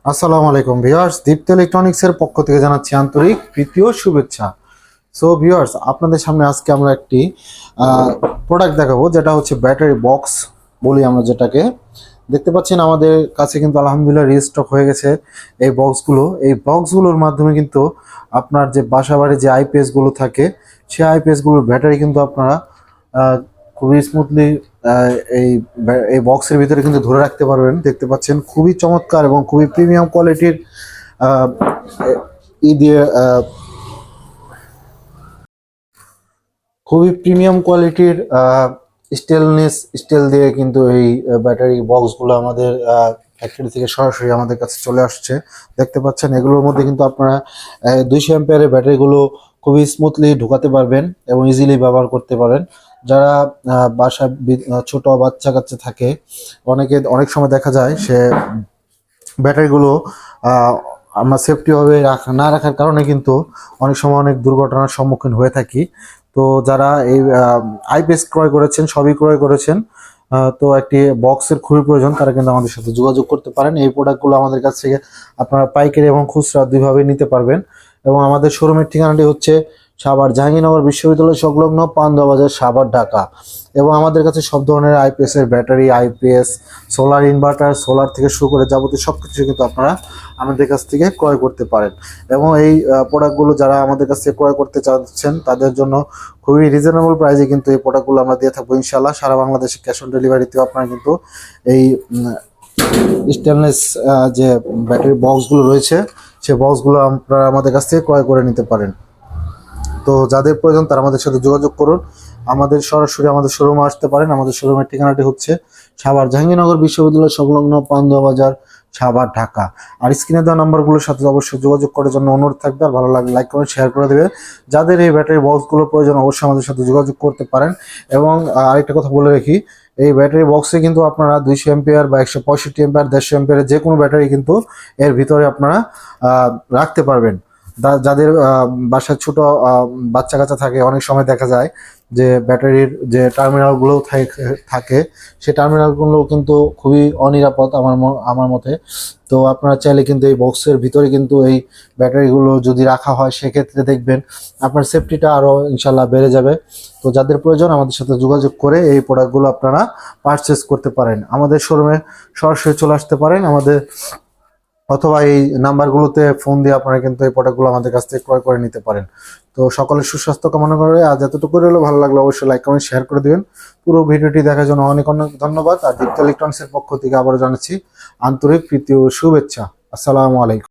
আসসালামু আলাইকুম ভিউয়ার্স, দীপ্ত ইলেকট্রনিক্সের পক্ষ থেকে জানাচ্ছি আন্তরিক প্রীতি ও শুভেচ্ছা। সো ভিউয়ার্স, আপনাদের সামনে আজকে আমরা একটি প্রোডাক্ট দেখাবো, যেটা হচ্ছে ব্যাটারি বক্স বলি আমরা যেটাকে। দেখতে পাচ্ছেন আমাদের কাছে কিন্তু আলহামদুলিল্লাহ রিস্টক হয়ে গেছে এই বক্সগুলোর মাধ্যমে কিন্তু আপনার যে বাসাবাড়ি যে আইপিএসগুলো থাকে, সেই আইপিএসগুলোর ব্যাটারি কিন্তু আপনারা খুবই স্মুথলি এই এই বক্সের ভিতরে কিন্তু ধরে রাখতে পারবেন। দেখতে পাচ্ছেন খুবই চমৎকার এবং খুবই প্রিমিয়াম কোয়ালিটির ই দিয়ে খুবই প্রিমিয়াম কোয়ালিটির স্টিল দিয়ে কিন্তু এই ব্যাটারি বক্সগুলো আমাদের ফ্যাক্টরি থেকে সরাসরি আমাদের কাছে চলে আসছে। দেখতে পাচ্ছেন এগুলোর মধ্যে কিন্তু আপনারা 200 অ্যাম্পিয়ারের ব্যাটারিগুলো খুবই স্মুথলি ঢুকাতে পারবেন এবং ইজিলি ব্যবহার করতে পারেন। যারা বাসায় ছোট বাচ্চা কাচ্চা থাকে, অনেক সময় দেখা যায় সে ব্যাটারিগুলো আমরা সেফটিভাবে না রাখার কারণে কিন্তু অনেক সময় অনেক দুর্ঘটনার সম্মুখীন হয়ে থাকি। তো যারা এই আইপিএস ক্রয় করেছেন, সবই ক্রয় করেছেন, তো একটি বক্সের খুবই প্রয়োজন, তারা কিন্তু আমাদের সাথে যোগাযোগ করতে পারেন। এই প্রোডাক্টগুলো আমাদের কাছ থেকে আপনারা পাইকারি এবং খুচরা দুইভাবে নিতে পারবেন। এবং আমাদের শোরুমের ঠিকানাটি হচ্ছে সাভার জাহাঙ্গীরনগর বিশ্ববিদ্যালয় সংলগ্ন পান্ডুয়া বাজার, সাভার, ঢাকা। এবং আমাদের কাছে সব ধরনের আইপিএস এর battery, IPS, solar inverter, solar থেকে শুরু করে যাবতীয় সবকিছু কিন্তু আপনারা আমাদের কাছ থেকে ক্রয় করতে পারেন। এবং এই প্রোডাক্টগুলো যারা আমাদের কাছ থেকে ক্রয় করতে চাচ্ছেন তাদের জন্য খুবই রিজনেবল প্রাইসে কিন্তু এই প্রোডাক্টগুলো আমরা দিয়ে থাকবো ইনশাল্লাহ। সারা বাংলাদেশে ক্যাশ অন ডেলিভারিতেও আপনারা কিন্তু এই স্টেনলেস যে ব্যাটারি বক্সগুলো রয়েছে, সেই বক্সগুলো আপনারা আমাদের কাছ থেকে ক্রয় করে নিতে পারেন। তো যাদের প্রয়োজন তারা আমাদের সাথে যোগাযোগ করুন, সরাসরি আমাদের শোরুমে আসতে পারেন। আমাদের শোরুমের ঠিকানাটি হচ্ছে সাভার জাহাঙ্গীরনগর বিশ্ববিদ্যালয় সংলগ্ন পান্ডুয়া বাজার, সাভার, ঢাকা। আর স্ক্রিনে দেওয়া নাম্বারগুলোর সাথে অবশ্যই যোগাযোগ করার জন্য অনুরোধ থাকবে। আর ভালো লাগলে লাইক করে শেয়ার করে দেবে। যাদের এই ব্যাটারি বক্সগুলোর প্রয়োজন অবশ্যই আমাদের সাথে যোগাযোগ করতে পারেন। এবং আরেকটা কথা বলে রাখি, এই ব্যাটারি বক্সে কিন্তু আপনারা 200 অ্যাম্পিয়ার বা 165 অ্যাম্পিয়ার, 150 অ্যাম্পিয়ারের যে কোনো ব্যাটারি কিন্তু এর ভিতরে আপনারা রাখতে পারবেন। যাদের বাসায় ছোট বাচ্চা কাচ্চা থাকে, অনেক সময় দেখা যায় যে ব্যাটারির যে টার্মিনালগুলো থাকে, সেই টার্মিনালগুলো কিন্তু খুবই অনিরাপদ আমার মতে। তো আপনারা চাইলে কিন্তু এই বক্সের ভিতরে কিন্তু এই ব্যাটারিগুলো যদি রাখা হয়, সেক্ষেত্রে দেখবেন আপনার সেফটিটা আরও ইনশাল্লাহ বেড়ে যাবে। তো যাদের প্রয়োজন আমাদের সাথে যোগাযোগ করে এই প্রোডাক্টগুলো আপনারা পারচেস করতে পারেন। আমাদের শোরুমে সরাসরি চলে আসতে পারেন অথবা এই নাম্বারগুলোতে ফোন দিয়ে আপনারা কিন্তু এই প্রোডাক্টগুলো আমাদের কাছ থেকে ক্রয় করে নিতে পারেন। তো সকলের সুস্বাস্থ্য কামনা করে আজ এতটুকু হলো। ভালো লাগলে অবশ্যই লাইক কমেন্ট শেয়ার করে দিবেন। পুরো ভিডিওটি দেখার জন্য অনেক অনেক ধন্যবাদ। আর দীপ্ত ইলেকট্রনিক্সের পক্ষ থেকে আবারও জানাচ্ছি আন্তরিক প্রীতি ও শুভেচ্ছা। আসসালামু আলাইকুম।